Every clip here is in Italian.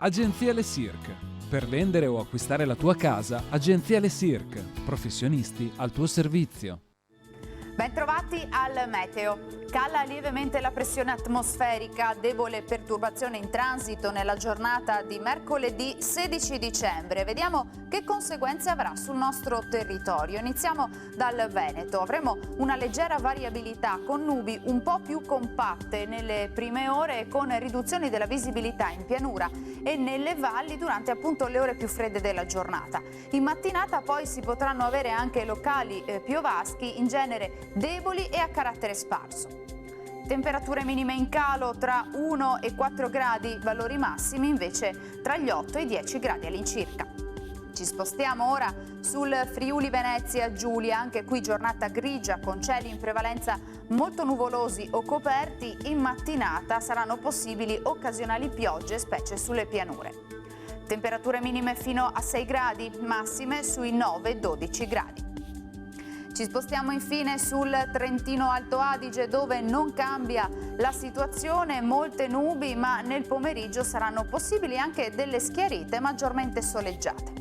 Agenzia Le Cirque. Per vendere o acquistare la tua casa, Agenzia Le Cirque. Professionisti al tuo servizio. Bentrovati al meteo. Cala lievemente la pressione atmosferica, debole perturbazione in transito nella giornata di mercoledì 16 dicembre. Vediamo che conseguenze avrà sul nostro territorio. Iniziamo dal Veneto. Avremo una leggera variabilità con nubi un po' più compatte nelle prime ore e con riduzioni della visibilità in pianura e nelle valli durante appunto le ore più fredde della giornata. In mattinata poi si potranno avere anche locali piovaschi, in genere deboli e a carattere sparso. Temperature minime in calo tra 1 e 4 gradi, valori massimi invece tra gli 8 e i 10 gradi all'incirca. Ci spostiamo ora sul Friuli Venezia Giulia, anche qui giornata grigia con cieli in prevalenza molto nuvolosi o coperti. In mattinata saranno possibili occasionali piogge, specie sulle pianure. Temperature minime fino a 6 gradi, massime sui 9-12 gradi. Ci spostiamo infine sul Trentino Alto Adige, dove non cambia la situazione, molte nubi, ma nel pomeriggio saranno possibili anche delle schiarite maggiormente soleggiate.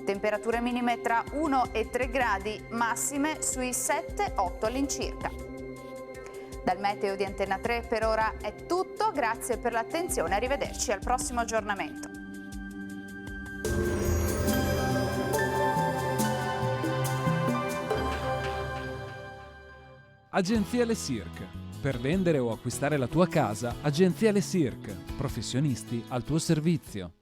Temperature minime tra 1 e 3 gradi, massime sui 7-8 all'incirca. Dal meteo di Antenna 3 per ora è tutto, grazie per l'attenzione, arrivederci al prossimo aggiornamento. Agenzia Le Cirque. Per vendere o acquistare la tua casa, Agenzia Le Cirque. Professionisti al tuo servizio.